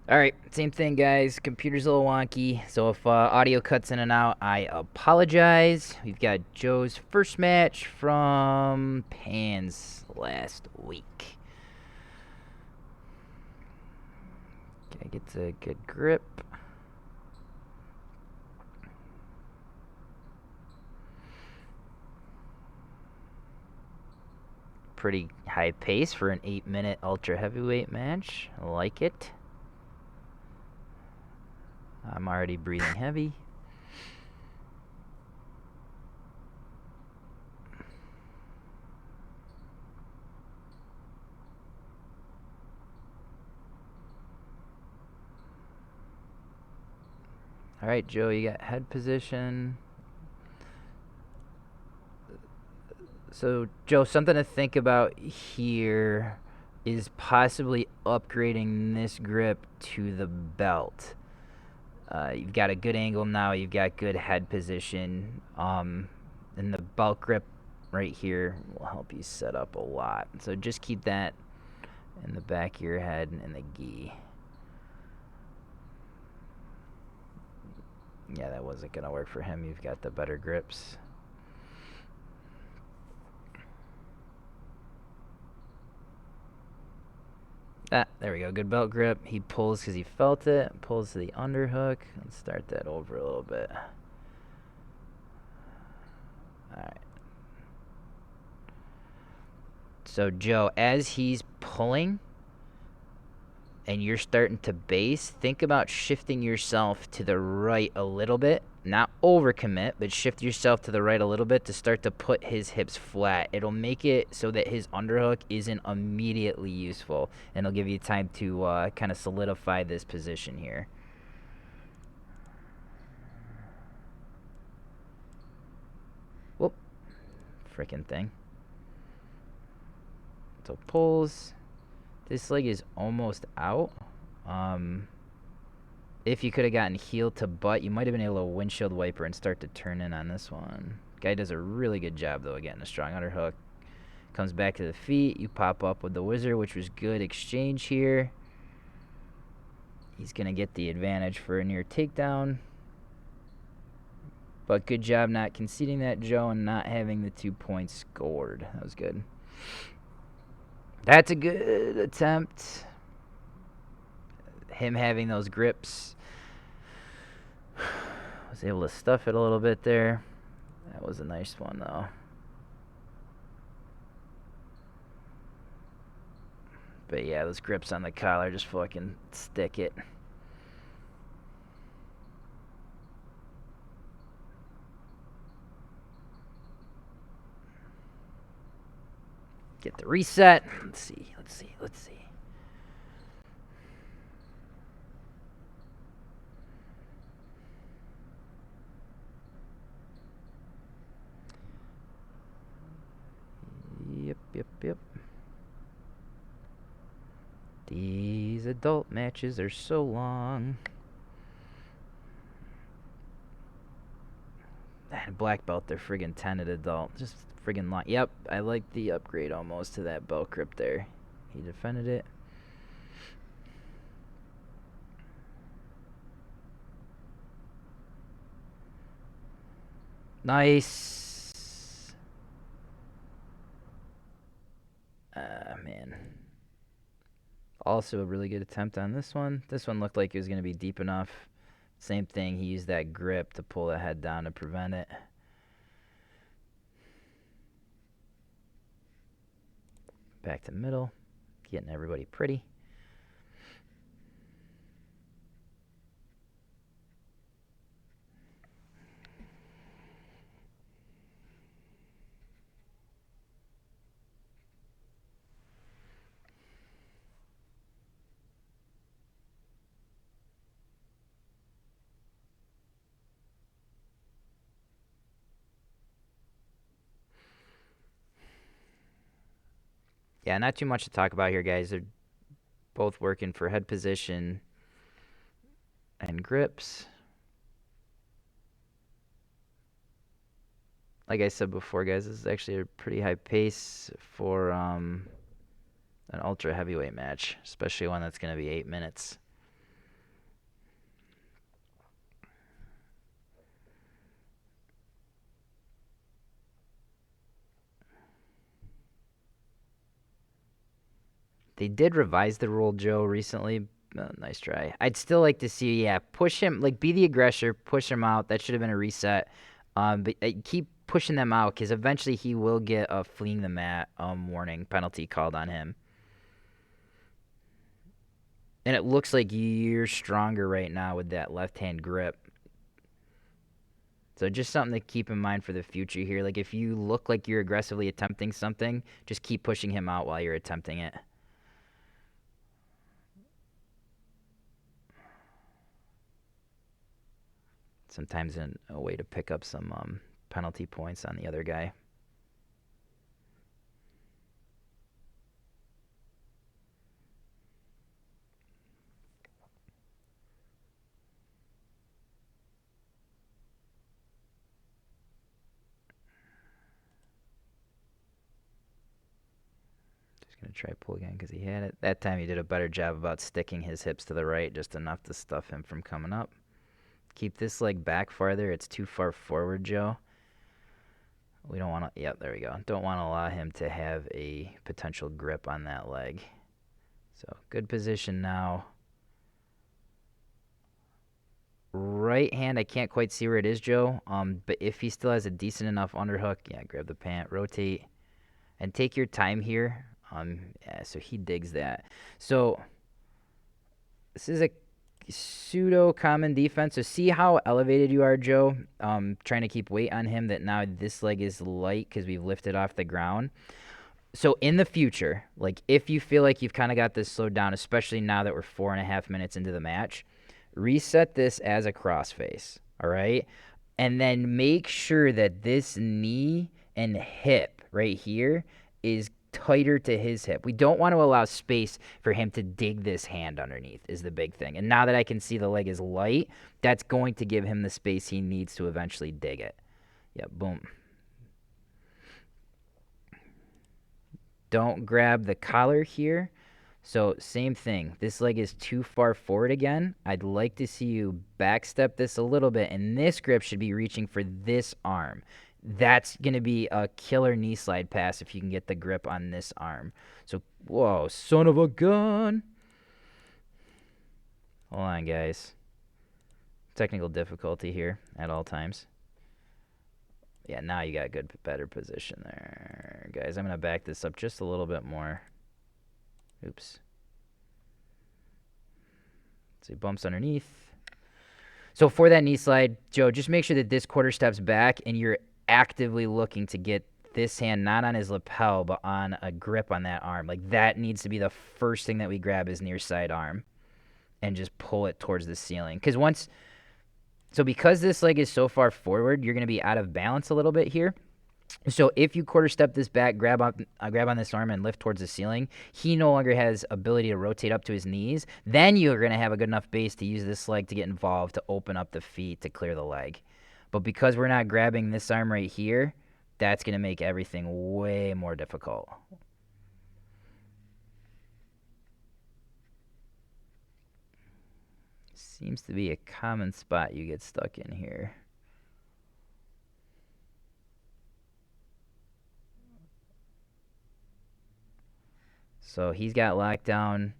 Alright, same thing, guys. Computer's a little wonky, so if audio cuts in and out, I apologize. We've got Joe's first match from Pans last week. Okay, gets a good grip. Pretty high pace for an 8-minute ultra heavyweight match. I like it. I'm already breathing heavy. Alright, Joe, you got head position. So, Joe, something to think about here is possibly upgrading this grip to the belt. You've got a good angle now. You've got good head position. And the belt grip right here will help you set up a lot. So just keep that in the back of your head and the gi. Yeah, that wasn't going to work for him. You've got the better grips. There we go. Good belt grip. He pulls because he felt it. Pulls to the underhook. Let's start that over a little bit. Alright. So, Joe, as he's pulling and you're starting to base, think about shifting yourself to the right a little bit. Not overcommit, but shift yourself to the right a little bit to start to put his hips flat. It'll make it so that his underhook isn't immediately useful, and it'll give you time to kind of solidify this position here. Whoop. Freaking thing. So pulls. This leg is almost out. If you could have gotten heel to butt, you might have been able to windshield wiper and start to turn in on this one. Guy does a really good job, though, of getting a strong underhook. Comes back to the feet. You pop up with the wizard, which was good exchange here. He's going to get the advantage for a near takedown. But good job not conceding that, Joe, and not having the 2 points scored. That was good. That's a good attempt. Him having those grips. Was able to stuff it a little bit there. That was a nice one, though. But yeah, those grips on the collar just fucking stick it. Get the reset. Let's see. Yep. These adult matches are so long. Black belt, they're friggin' 10 at adult. Just friggin' long. Yep, I like the upgrade almost to that belt grip there. He defended it. Nice. Man. Also a really good attempt on this one. This one looked like it was going to be deep enough. Same thing, he used that grip to pull the head down to prevent it. Back to middle. Getting everybody pretty. Yeah, not too much to talk about here, guys. They're both working for head position and grips. Like I said before, guys, this is actually a pretty high pace for an ultra heavyweight match, especially one that's going to be 8 minutes. They did revise the rule, Joe, recently. Nice try. I'd still like to see, yeah, push him, like be the aggressor, push him out. That should have been a reset. But keep pushing them out because eventually he will get a fleeing the mat warning penalty called on him. And it looks like you're stronger right now with that left-hand grip. So just something to keep in mind for the future here. Like if you look like you're aggressively attempting something, just keep pushing him out while you're attempting it. Sometimes a way to pick up some penalty points on the other guy. Going to try pull again because he had it. That time he did a better job about sticking his hips to the right, just enough to stuff him from coming up. Keep this leg back farther. It's too far forward, Joe. We don't want to... Yep, there we go. Don't want to allow him to have a potential grip on that leg. So, good position now. Right hand, I can't quite see where it is, Joe. But if he still has a decent enough underhook, yeah, grab the pant, rotate, and take your time here. Yeah, so he digs that. So this is a pseudo common defense. So see how elevated you are, Joe. Trying to keep weight on him. That now this leg is light because we've lifted off the ground. So in the future, like if you feel like you've kind of got this slowed down, especially now that we're 4.5 minutes into the match, reset this as a crossface. All right, and then make sure that this knee and hip right here is tighter to his hip. We don't want to allow space for him to dig this hand underneath is the big thing. And now that I can see the leg is light, that's going to give him the space he needs to eventually dig it. Yeah, boom. Don't grab the collar here. So same thing. This leg is too far forward again. I'd like to see you backstep this a little bit, and this grip should be reaching for this arm. That's going to be a killer knee slide pass if you can get the grip on this arm. So, whoa, son of a gun. Hold on, guys. Technical difficulty here at all times. Yeah, now you got good, better position there. Guys, I'm going to back this up just a little bit more. Oops. So he bumps underneath. So for that knee slide, Joe, just make sure that this quarter steps back and you're actively looking to get this hand not on his lapel but on a grip on that arm. Like that needs to be the first thing that we grab his near side arm and just pull it towards the ceiling. Because this leg is so far forward, you're going to be out of balance a little bit here. So if you quarter step this back, grab on this arm and lift towards the ceiling, he no longer has ability to rotate up to his knees. Then you're going to have a good enough base to use this leg to get involved, to open up the feet, to clear the leg. But because we're not grabbing this arm right here, that's going to make everything way more difficult. Seems to be a common spot you get stuck in here. So he's got lockdown.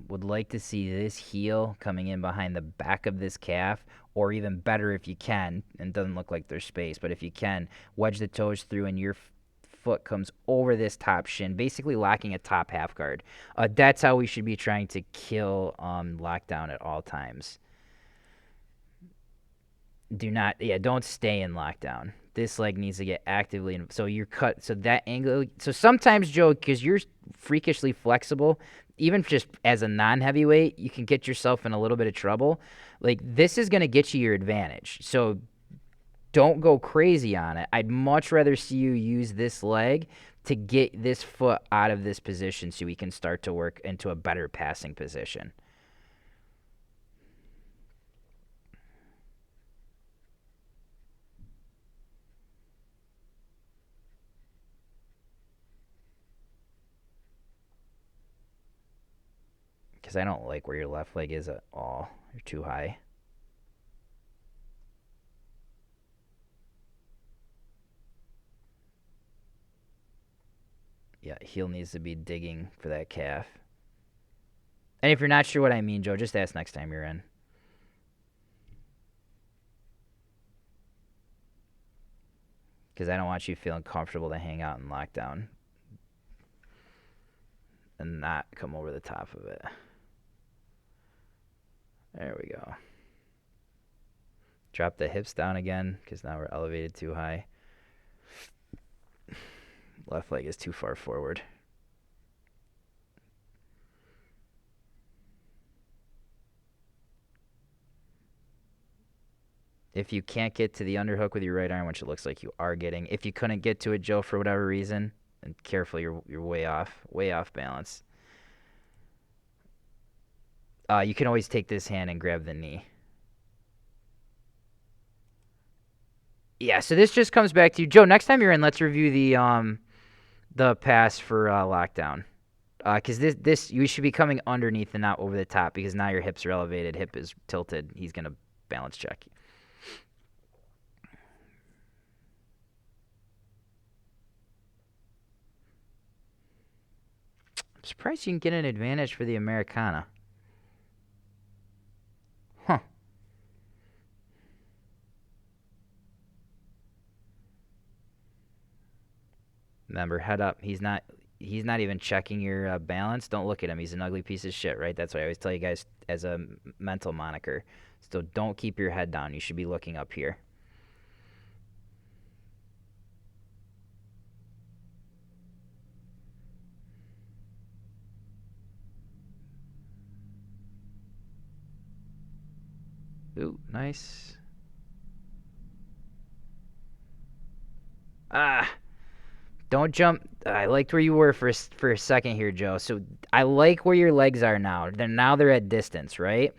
Would like to see this heel coming in behind the back of this calf, or even better if you can, and it doesn't look like there's space, but if you can, wedge the toes through and your foot comes over this top shin, basically locking a top half guard. That's how we should be trying to kill lockdown at all times. Don't stay in lockdown. This leg needs to get actively in. So you're cut. So that angle. So sometimes, Joe, because you're freakishly flexible, even just as a non-heavyweight, you can get yourself in a little bit of trouble. Like this is going to get you your advantage. So don't go crazy on it. I'd much rather see you use this leg to get this foot out of this position so we can start to work into a better passing position. Because I don't like where your left leg is at all. You're too high. Yeah, heel needs to be digging for that calf. And if you're not sure what I mean, Joe, just ask next time you're in. Because I don't want you feeling comfortable to hang out in lockdown and not come over the top of it. There we go. Drop the hips down again because now we're elevated too high. Left leg is too far forward. If you can't get to the underhook with your right arm, which it looks like you are getting, if you couldn't get to it, Joe, for whatever reason, and carefully, you're way off balance. You can always take this hand and grab the knee. Yeah, so this just comes back to you, Joe. Next time you're in, let's review the pass for lockdown. Because this you should be coming underneath and not over the top because now your hips are elevated, hip is tilted. He's gonna balance check. I'm surprised you can get an advantage for the Americana. Huh. Remember, head up. He's not even checking your balance. Don't look at him. He's an ugly piece of shit, right? That's what I always tell you guys as a mental moniker. So don't keep your head down. You should be looking up here. Ooh, nice. Don't jump. I liked where you were for a second here, Joe. So I like where your legs are now. They're at distance, right?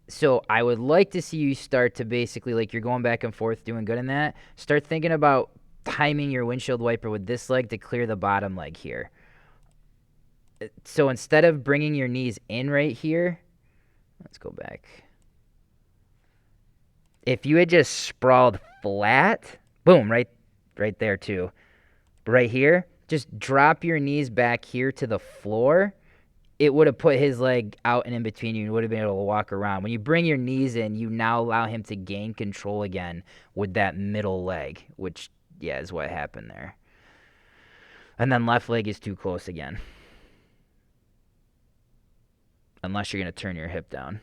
So I would like to see you start to basically, like you're going back and forth, doing good in that. Start thinking about timing your windshield wiper with this leg to clear the bottom leg here. So instead of bringing your knees in right here, let's go back. If you had just sprawled flat, boom, right there too. Right here, just drop your knees back here to the floor. It would have put his leg out and in between you and would have been able to walk around. When you bring your knees in, you now allow him to gain control again with that middle leg, which, yeah, is what happened there. And then left leg is too close again. Unless you're going to turn your hip down.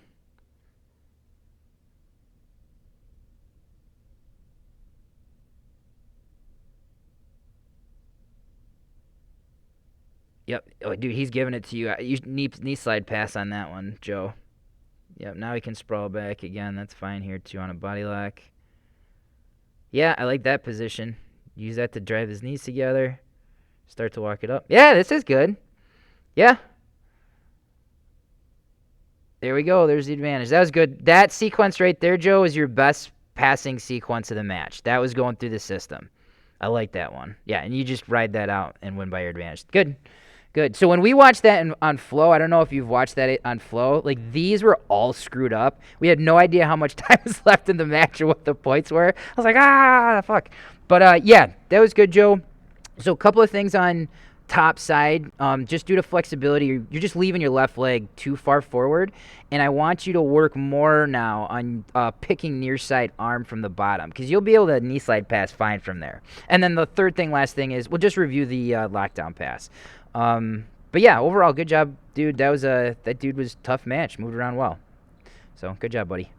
Yep. Oh, dude, he's giving it to you. You knee slide pass on that one, Joe. Yep, now he can sprawl back again. That's fine here, too, on a body lock. Yeah, I like that position. Use that to drive his knees together. Start to walk it up. Yeah, this is good. Yeah. There we go. There's the advantage. That was good. That sequence right there, Joe, is your best passing sequence of the match. That was going through the system. I like that one. Yeah, and you just ride that out and win by your advantage. Good. Good. So when we watched that on Flow, I don't know if you've watched that on Flow, like these were all screwed up. We had no idea how much time was left in the match or what the points were. I was like, fuck. But yeah, that was good, Joe. So a couple of things on top side, just due to flexibility, you're just leaving your left leg too far forward, and I want you to work more now on picking near side arm from the bottom because you'll be able to knee slide pass fine from there. And then the last thing is we'll just review the lockdown pass. But yeah, overall, good job, dude. That dude was a tough match. Moved around well. So good job, buddy.